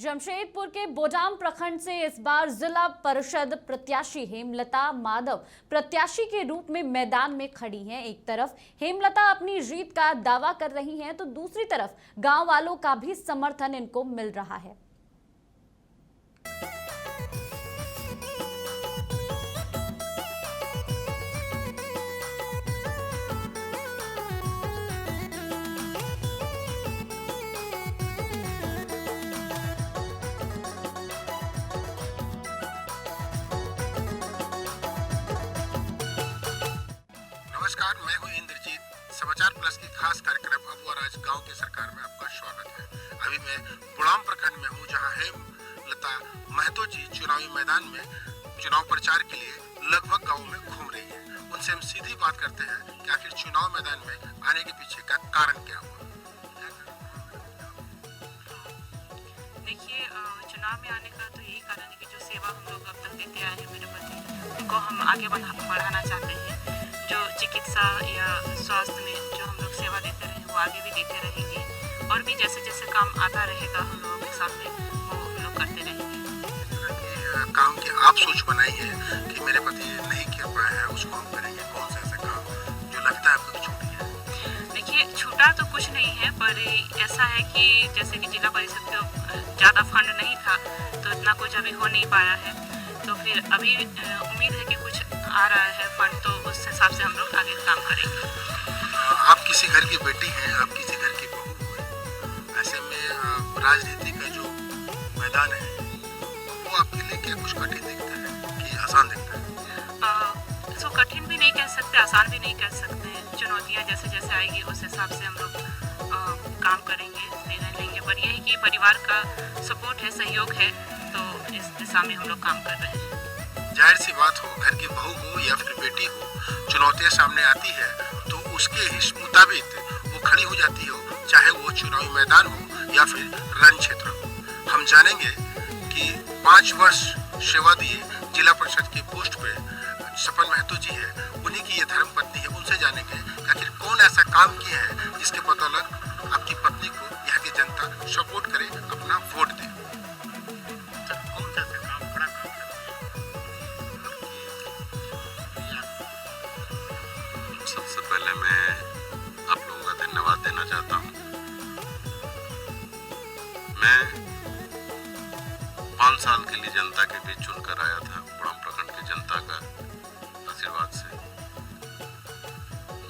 जमशेदपुर के बोडाम प्रखंड से इस बार जिला परिषद प्रत्याशी हेमलता माधव प्रत्याशी के रूप में मैदान में खड़ी हैं। एक तरफ हेमलता अपनी जीत का दावा कर रही हैं तो दूसरी तरफ गांव वालों का भी समर्थन इनको मिल रहा है। नमस्कार, मैं हूं इंद्रजीत। समाचार प्लस की खास कार्यक्रम अब और आज गांव की सरकार में आपका स्वागत है। अभी मैं बोडाम प्रखंड में हूं, जहां हेमलता महतो जी चुनावी मैदान में चुनाव प्रचार के लिए लगभग गांव में घूम रही है। उनसे हम सीधी बात करते हैं कि आखिर चुनाव मैदान में आने के पीछे का कारण क्या हुआ। देखिए, चुनाव में आने का तो यही कारण है कि जो सेवा हम लोग अब तक देते आए हैं मेरे पति, उनको हम आगे बढ़ाना चाहते हैं। जो चिकित्सा या स्वास्थ्य में जो हम लोग सेवा देते रहे वो आगे भी देते रहेंगे और भी जैसे जैसे काम आता रहेगा हम लोगों के सामने वो हम लोग करते रहेंगे। काम की आप सोच बनाई है कि मेरे पति नहीं कर पाए हैं, उसको हम करेंगे। कौन सा ऐसा काम जो लगता है आपको छूटी है? देखिए, छूटा तो कुछ नहीं है, पर ऐसा है कि जैसे कि जिला परिषद को ज़्यादा फंड नहीं था तो इतना कुछ अभी हो नहीं पाया है, तो फिर अभी उम्मीद है कि कुछ आ रहा है फंड, तो उस हिसाब से हम लोग आगे काम करेंगे। आप किसी घर की बेटी हैं, आप किसी घर की बहू हैं, ऐसे में राजनीति का जो मैदान है वो आपके लिए क्या कुछ कठिन दिखता है कि आसान दिखता है? इसको कठिन भी नहीं कह सकते, आसान भी नहीं कह सकते। चुनौतियाँ जैसे जैसे आएगी उस हिसाब से हम लोग काम करेंगे, निर्णय लेंगे, पर यह है कि परिवार का सपोर्ट है, सहयोग है, तो इस दिशा में हम लोग काम कर रहे हैं। जाहिर सी बात हो, घर की बहू हो या फिर बेटी हो, चुनौतियां सामने आती है तो उसके मुताबिक वो खड़ी हो जाती हो, चाहे वो चुनावी मैदान हो या फिर रण क्षेत्र हो। हम जानेंगे कि 5 वर्ष सेवा दिए जिला परिषद की पोस्ट पे सपन महतो जी है, उन्हीं की ये धर्मपत्नी है। उनसे जानेंगे कि आखिर कौन ऐसा काम किया है जिसके बदौलत आपकी पत्नी को यहाँ की जनता सपोर्ट करे, अपना वोट दे। कौन सा ऐसा काम, बड़ा काम सबसे पहले मैं आप लोगों का धन्यवाद देना चाहता हूँ। मैं 5 साल के लिए जनता के बीच चुनकर आया था, बोडाम प्रखंड की जनता का आशीर्वाद से।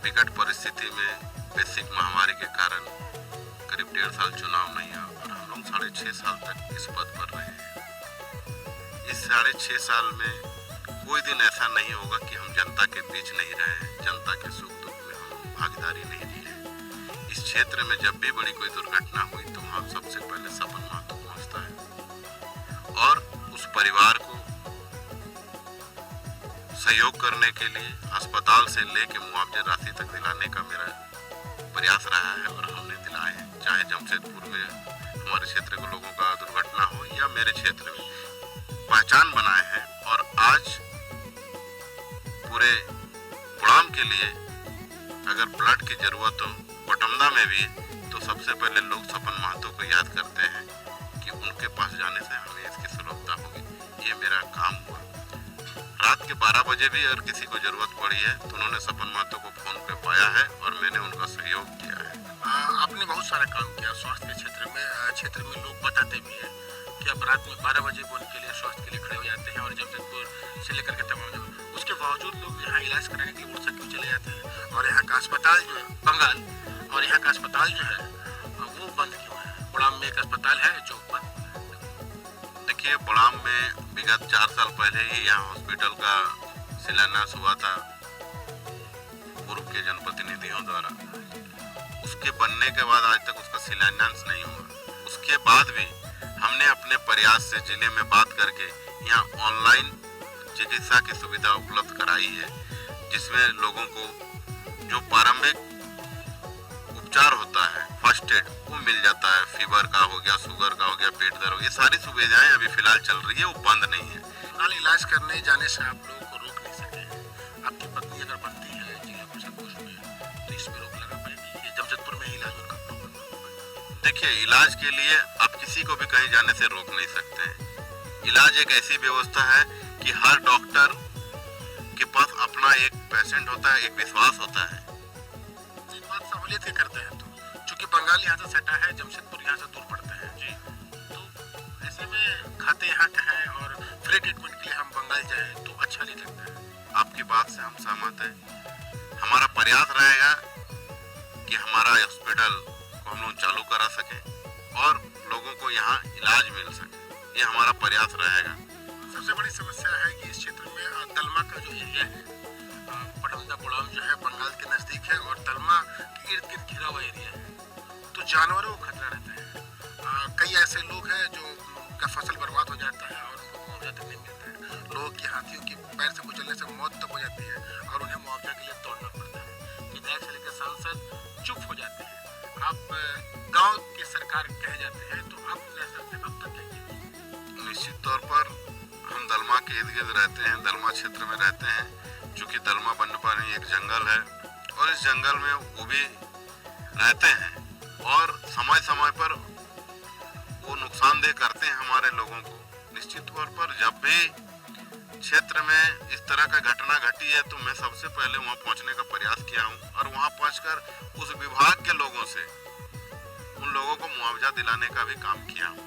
विकट परिस्थिति में वैश्विक महामारी के कारण करीब 1.5 साल चुनाव नहीं हुआ और हम लोग 6.5 साल तक इस पद पर रहे हैं। इस 6.5 साल में कोई दिन ऐसा नहीं होगा कि हम जनता के बीच नहीं रहे, जनता के सुख दुख में हम भागीदारी नहीं दी है। इस क्षेत्र में जब भी बड़ी कोई दुर्घटना हुई तो वहाँ सबसे पहले सपन महतो पहुँचता है और उस परिवार को सहयोग करने के लिए अस्पताल से लेके मुआवजे राशि तक दिलाने का मेरा प्रयास रहा है और हमने दिलाए हैं। चाहे जमशेदपुर में हमारे क्षेत्र के लोगों का दुर्घटना हो या मेरे क्षेत्र में, पहचान बनाए हैं। और आज पूरे बोडाम के लिए अगर ब्लड की जरूरत हो बटमदा में भी, तो सबसे पहले लोग सपन महतो को याद करते हैं कि उनके पास जाने से हमें इसकी सुलभता होगी। ये मेरा काम हुआ। रात के 12 बजे भी अगर किसी को जरूरत पड़ी है तो उन्होंने सपन महतो को फोन पे पाया है और मैंने उनका सहयोग किया है। आपने बहुत सारा काम किया स्वास्थ्य के क्षेत्र में लोग बताते भी हैं कि अब रात में 12 बजे भी उनके लिए स्वास्थ्य के लिए खड़े हो जाते हैं और जमशेदपुर से लेकर के तमाम जगह, उसके बावजूद लोग यहाँ इलाज कराने के लिए उड़ीसा क्यों चले जाते हैं और यहाँ का अस्पताल जो है बंगाल, और यहाँ का अस्पताल जो है वो बंद क्यों है? बोडाम में एक अस्पताल है जो बंद। देखिए, बोडाम में विगत 4 साल पहले ही यहाँ हॉस्पिटल का शिलान्यास हुआ था पूर्व के जनप्रतिनिधियों द्वारा। उसके बनने के बाद आज तक उसका शिलान्यास नहीं हुआ। उसके बाद भी हमने अपने प्रयास से जिले में बात करके यहाँ ऑनलाइन चिकित्सा की सुविधा उपलब्ध कराई है, जिसमें लोगों को जो प्रारंभिक उपचार होता है, फर्स्ट एड, वो मिल जाता है। फीवर का हो गया, शुगर का हो गया, पेट दर्द हो गया, ये सारी सुविधाएं अभी फिलहाल चल रही है, वो बंद नहीं है। फिलहाल इलाज करने जाने से आप लोगों को रोक नहीं सके। आपकी पत्नी अगर बनती है जिला परिषद पोस्ट में तो इस पर रोक लगा पाएगी? ये जमशेदपुर में इलाज उनका देखिए, इलाज के लिए आप किसी को भी कहीं जाने से रोक नहीं सकते हैं। इलाज एक ऐसी व्यवस्था है कि हर डॉक्टर के पास अपना एक पेशेंट होता है, एक विश्वास होता है। एक बात सहूलियत के करते हैं तो चूंकि बंगाल यहाँ से सटा है, जमशेदपुर यहाँ से दूर पड़ता है जी, तो ऐसे में खाते यहाँ का है और फ्री ट्रीटमेंट के लिए हम बंगाल जाए तो अच्छा नहीं लगता है। आपकी बात से हम सहमत हैं। हमारा प्रयास रहेगा कि हमारा हॉस्पिटल को हम लोग चालू करा सकें और लोगों को यहाँ इलाज मिल सके, ये हमारा प्रयास रहेगा। सबसे बड़ी समस्या है कि इस क्षेत्र में दलमा का जो एरिया है, पटमदा बुड़ाम जो है बंगाल के नजदीक है और दलमा के इर्द गिर्द घिरा हुआ एरिया है, तो जानवरों को खतरा रहता है। कई ऐसे लोग हैं जो का फसल बर्बाद हो जाता है और उनको मुआवजा तक नहीं मिलता है। लोगों की हाथियों के पैर से कुचलने से मौत तक हो जाती है और उन्हें मुआवजा के लिए दौड़ना पड़ता है। विधायक से लेकर सांसद चुप हो जाते हैं। आप गांव के सरकार कहे जाते हैं, तो आप क्या करते हैं? अब तक क्या किया? निश्चित तौर पर हम दलमा के इर्द गिर्द रहते हैं, दलमा क्षेत्र में रहते हैं, चूँकि दलमा वन्यप्राणी एक जंगल है और इस जंगल में वो भी रहते हैं और समय समय पर वो नुकसानदेह करते हैं हमारे लोगों को। निश्चित तौर पर जब भी क्षेत्र में इस तरह का घटना घटी है तो मैं सबसे पहले वहां पहुंचने का प्रयास किया हूं और वहां पहुंचकर उस विभाग के लोगों से उन लोगों को मुआवजा दिलाने का भी काम किया हूं।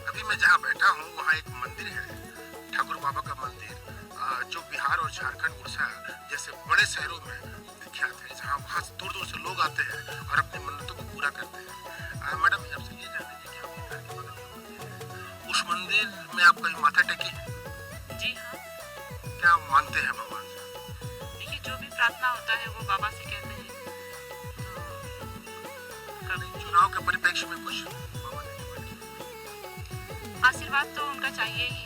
अभी मैं जहाँ बैठा हूँ वहाँ एक मंदिर है, ठाकुर बाबा का मंदिर, जो बिहार और झारखंड, उड़ीसा जैसे बड़े शहरों में विख्यात है, जहाँ वहाँ से दूर दूर से लोग आते हैं और अपनी मन्नतों को पूरा करते हैं। मैडम, आपसे ये जानना है कि आपके घर के बगल में मंदिर है, उस मंदिर में आप कहीं माथा टेकी है? जी हाँ, क्या मानते हैं भगवान से? देखिए, जो भी प्रार्थना होता है वो बाबा से कहते हैं। तो कभी चुनाव के परिप्रेक्ष्य में कुछ बाबा ने आशीर्वाद तो उनका चाहिए ही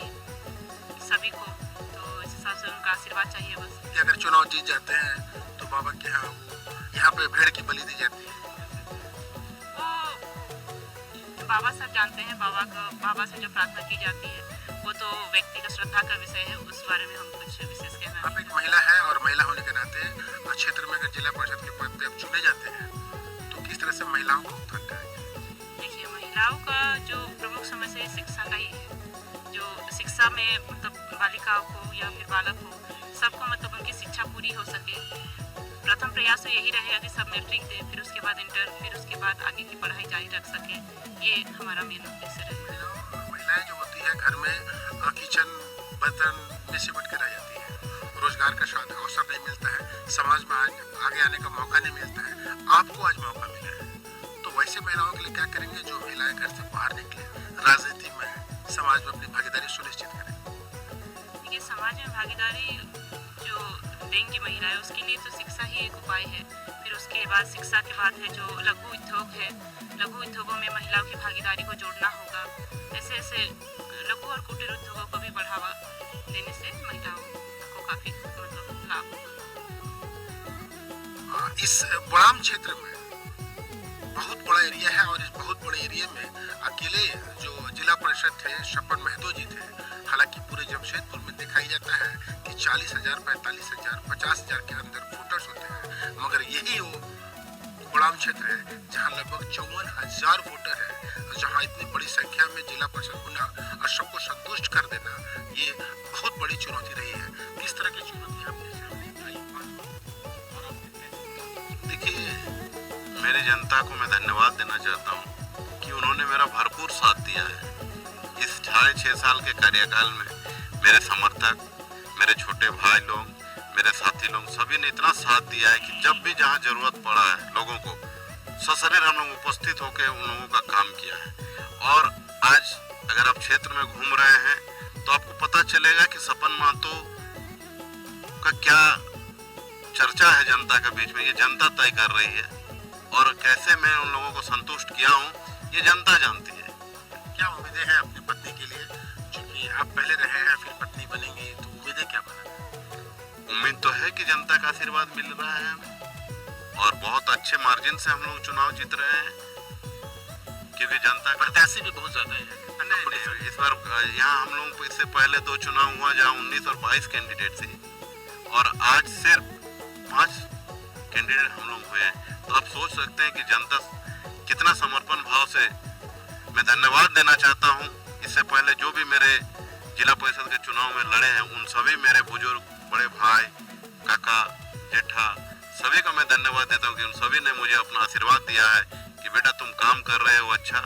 सभी को, तो इस हिसाब से उनका आशीर्वाद चाहिए बस। कि अगर चुनाव जीत जाते हैं तो बाबा के यहाँ पे भेड़ की बलि दी जाती है? वो बाबा सब जानते हैं। बाबा से जो प्रार्थना की जाती है वो तो व्यक्तिगत श्रद्धा का विषय है, उस बारे में हम कुछ विशेष कहना आप एक महिला है और महिला होने के नाते क्षेत्र में अगर जिला परिषद के पद पे आप चुने जाते हैं तो किस तरह से महिलाओं को उत्थान करेंगे? देखिए, महिलाओं का जो प्रमुख समस्या शिक्षा का ही है। जो शिक्षा में मतलब बालिकाओं को या फिर बालक हो, सबको मतलब उनकी शिक्षा पूरी हो सके। प्रथम प्रयास तो यही रहेगा कि सब मैट्रिक दे, फिर उसके बाद इंटर, फिर उसके बाद आगे की पढ़ाई जारी रख सके। ये हमारा मेन उद्देश्य रहेगा। महिलाएं जो होती है घर में किचन बर्तन में सिमट के रह जाती है, रोजगार का शायद अवसर नहीं मिलता है, समाज में आगे आने का मौका नहीं मिलता है। आपको आज मौका मिला है, तो वैसे महिलाओं के लिए क्या करेंगे जो महिलाएं घर से बाहर निकले, राजनीति में, समाज में अपनी भागीदारी सुनिश्चित करें? देखिए, समाज में भागीदारी जो देंगी महिलाएं, उसके लिए तो शिक्षा ही एक उपाय है। फिर उसके बाद शिक्षा के बाद है जो लघु उद्योग है, लघु उद्योगों में महिलाओं की भागीदारी को जोड़ना होगा। ऐसे ऐसे लघु और कुटीर उद्योगों को भी बढ़ावा देने से महिलाओं को काफी मतलब लाभ होगा। इस बड़ाम क्षेत्र में बहुत बड़ा एरिया है और इस बहुत बड़े एरिया में अकेले जो जिला परिषद थे शपन महतो जी थे। हालांकि पूरे जमशेदपुर में दिखाई जाता है कि 40,000, 45,000, 50,000 के अंदर वोटर्स होते हैं, मगर यही वो बड़ाम क्षेत्र है जहां लगभग 54,000 वोटर है, जहां इतनी बड़ी संख्या में जिला परिषद होना और सबको संतुष्ट कर देना, ये बहुत बड़ी चुनौती रही है। किस तरह की चुनौती आपने देखिए, मेरी जनता को मैं धन्यवाद देना चाहता हूँ कि उन्होंने मेरा भरपूर साथ दिया है। इस 6.5 साल के कार्यकाल में मेरे समर्थक, मेरे छोटे भाई लोग, मेरे साथी लोग सभी ने इतना साथ दिया है कि जब भी जहाँ जरूरत पड़ा है लोगों को, सशरीर हम लोग उपस्थित होकर उन लोगों का काम किया है। और आज अगर आप क्षेत्र में घूम रहे हैं तो आपको पता चलेगा कि सपन महतो का क्या चर्चा है जनता के बीच में, ये जनता तय कर रही है। और कैसे मैं उन लोगों को संतुष्ट किया हूँ ये जनता जानती है। क्या उम्मीदें हैं अपनी पत्नी के लिए? क्योंकि आप पहले रहे हैं फिर पत्नी बनेंगी, तो उम्मीदें क्या बना? उम्मीद तो है कि जनता का आशीर्वाद मिल रहा है हमें और बहुत अच्छे मार्जिन से हम लोग चुनाव जीत रहे हैं, क्योंकि जनता प्रत्याशी भी बहुत ज्यादा है। नहीं, इस बार यहाँ हम लोगों को इससे पहले 2 चुनाव हुआ जहाँ 19 और 22 कैंडिडेट थे और आज सिर्फ 5 कैंडिडेट हम लोग हुए हैं। तो आप सोच सकते हैं कि जनता कितना समर्पण भाव से मैं धन्यवाद देना चाहता हूं। इससे पहले जो भी मेरे जिला परिषद के चुनाव में लड़े हैं, उन सभी मेरे बुजुर्ग, बड़े भाई, काका, जेठा, सभी का मैं धन्यवाद देता हूं कि उन सभी ने मुझे अपना आशीर्वाद दिया है कि बेटा तुम काम कर रहे हो, अच्छा,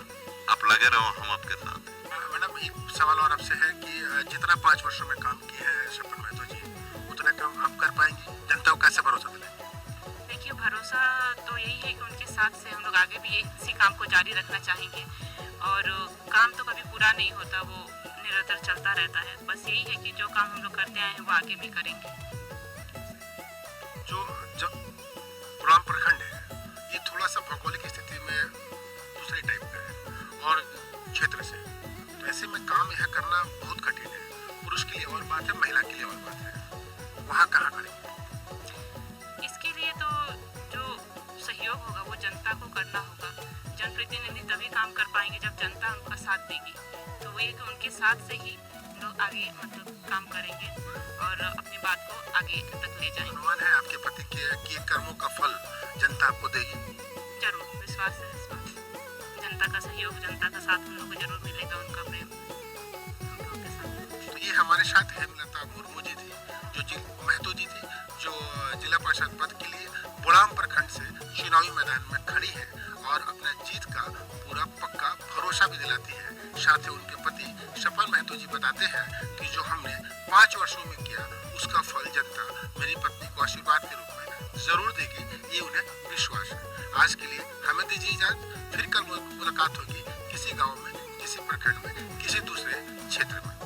आप लगे रहो, हम आपके साथ हैं। मैडम, एक सवाल और आपसे है कि जितना 5 वर्षों में काम किए हैं सपन महतो जी, उतना काम आप कर पाएंगे? जनता को कैसे भरोसा मिलेगा? देखिए, भरोसा तो यही है कि उनके साथ से हम लोग आगे भी इसी काम को जारी रखना चाहेंगे। और काम तो कभी पूरा नहीं होता, वो निरंतर चलता रहता है। बस यही है कि जो काम हम लोग करते आए हैं वो आगे भी करेंगे। जो गुलाम प्रखंड है, ये थोड़ा सा भौगोलिक स्थिति में दूसरे टाइप का है और क्षेत्र से, तो ऐसे में काम यह करना बहुत कठिन है। पुरुष के लिए और बात है, महिला के लिए और बात है। वहाँ कहाँ करेंगे? इसके लिए तो जो सहयोग होगा वो जनता को करना होगा। जनप्रतिनिधि तभी काम कर पाएंगे जब जनता उनका साथ देगी। तो वो ये कि उनके साथ से ही लोग आगे मतलब काम करेंगे और अपनी बात को आगे तक ले जाएंगे। अनुमान है आपके प्रति कि कर्मों का फल जनता आपको देगी? जरूर, विश्वास है इस बात। जनता का सहयोग, जनता का साथ हम लोग को जरूर मिलेगा, उनका प्रेम हम लोगों के साथ। तो ये हमारे साथ हेमलता मुर्मू जी थी, जो महतो जी थी, जो जिला परिषद पद के लिए बुड़ाम प्रखंड से चुनावी मैदान में खड़ी है और अपना जीत का पूरा पक्का भरोसा भी दिलाती है। साथ ही उनके पति सपन महतो जी बताते हैं कि जो हमने 5 वर्षों में किया उसका फल जनता मेरी पत्नी को आशीर्वाद के रूप में जरूर देगी, ये उन्हें विश्वास है। आज के लिए हमें दीजिए इजाजत, फिर कल मुलाकात होगी किसी गांव में, किसी प्रखंड में, किसी दूसरे क्षेत्र में।